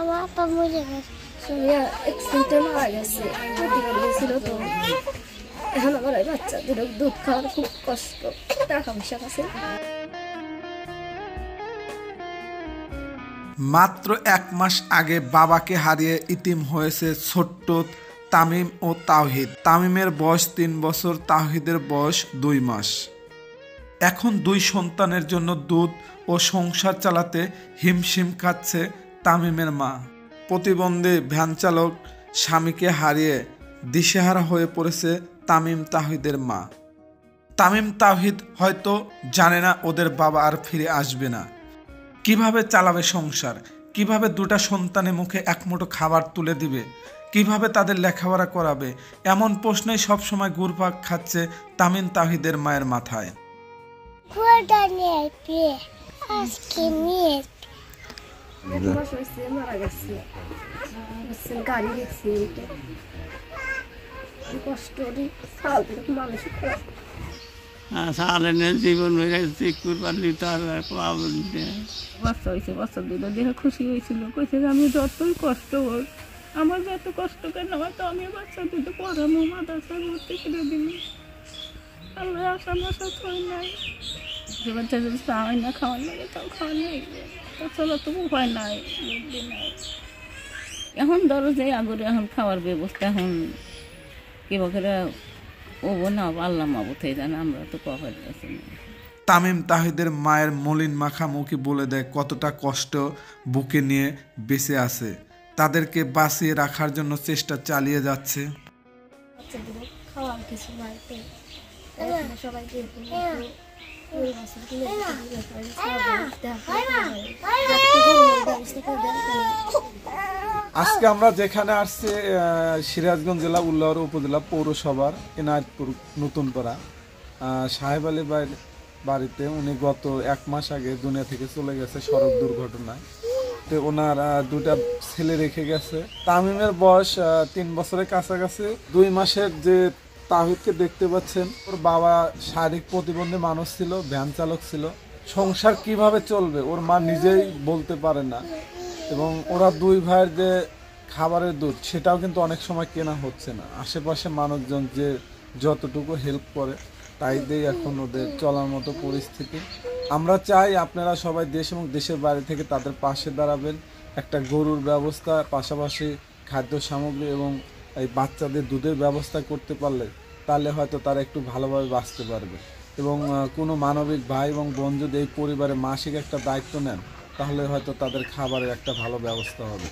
আমার আপা মরে গেছে। অ্যাক্সিডেন্টে মারা গেছে, প্রতিবার গেছিল তো। এখন আমার ওই বাচ্চাদের দুধ খাওয়ার খুব কষ্ট, টাকা পয়সা কাছে। মাত্র 1 মাস আগে বাবাকে হারিয়ে ইতিম হয়েছে ছোট্ট তামিম ও তাওহিদ। তামিমের বয়স 3 বছর, তাওহিদের বয়স 2 মাস। এখন 2 সন্তানের জন্য দুধ ও সংসার চালাতে হিমশিম খাচ্ছে তামিমের মা। প্রতিবন্ধী ভ্যান চালক স্বামীকে হারিয়ে দিশেহারা হয়ে পড়েছে তামিম তাওহিদের মা। তামিম তাওহিদ হয়তো জানে না ওদের বাবা আর ফিরে আসবে না। কিভাবে চালাবে সংসার, কিভাবে 2টা সন্তানের মুখে এক মুঠো খাবার তুলে দিবে, কিভাবে তাদের লেখাপড়া করাবে, এমন প্রশ্নই সবসময় ঘুরপাক খাচ্ছে তামিম তাওহিদের মায়ের মাথায়। আজকে নিয়ে এক মাস হয়েছে মারা গেছে, গাড়ি গেছে। কষ্ট মানুষ সারাদিনের জীবন কুরবানি তার বাচ্চা হয়েছে, বাচ্চা দুটো দেখে খুশি হয়েছিল। কইছে যে আমি যতই কষ্ট হোক, আমার যত কষ্ট কেন আমার তো আমি বাচ্চা দুটো পড়ামো, মাদ্রাসা ভর্তি করে দিল। আল্লাহ আশা মাসা ছয় নাই, যে বাচ্চা যদি চাওয়াই না খাওয়ার লাগে তাও খাওয়ার লাগবে, তাছাড়া তো উপায় নাই, বুদ্ধি নাই। এখন ধরো যে আগরে এখন খাওয়ার ব্যবস্থা এখন কিভাবে ও না আল্লাহ মাবুথে জানে, আমরা তো কখন গেছি না। তামিম তাওহিদের মায়ের মলিন মাখামুখি বলে দেয় কতটা কষ্ট বুকে নিয়ে বেঁচে আছে। তাদেরকে বাঁচিয়ে রাখার জন্য চেষ্টা চালিয়ে যাচ্ছে। খাওয়ার কিছু বাড়িতে সবাইকে আজকে আমরা যেখানে আসছি সিরাজগঞ্জ জেলা উল্লাহর উপজেলা পৌরসভার এনায়েতপুর নতুনপাড়া সাহেব আলী ভাইয়ের বাড়িতে। উনি গত 1 মাস আগে দুনিয়া থেকে চলে গেছে সড়ক দুর্ঘটনায়। তো ওনার 2টা ছেলে রেখে গেছে। তামিমের বয়স 3 বছরের কাছাকাছি। 2 মাসের যে তাহিদকে দেখতে পাচ্ছেন, ওর বাবা শারীরিক প্রতিবন্ধী মানুষ ছিল, ভ্যান চালক ছিল। সংসার কিভাবে চলবে ওর মা নিজেই বলতে পারে না। এবং ওরা 2 ভাইয়ের যে খাবারের দুধ সেটাও কিন্তু অনেক সময় কেনা হচ্ছে না। আশেপাশে মানুষজন যে যতটুকু হেল্প করে তাই দিয়ে এখন ওদের চলার মতো পরিস্থিতি। আমরা চাই আপনারা সবাই দেশ এবং দেশের বাইরে থেকে তাদের পাশে দাঁড়াবেন। একটা গরুর ব্যবস্থা, পাশাপাশি খাদ্য সামগ্রী এবং এই বাচ্চাদের দুধের ব্যবস্থা করতে পারলে তাহলে হয়তো তারা একটু ভালোভাবে বাঁচতে পারবে। এবং কোনো মানবিক ভাই এবং বোন যদি এই পরিবারে মাসিক একটা দায়িত্ব নেন তাহলে হয়তো তাদের খাবারের একটা ভালো ব্যবস্থা হবে।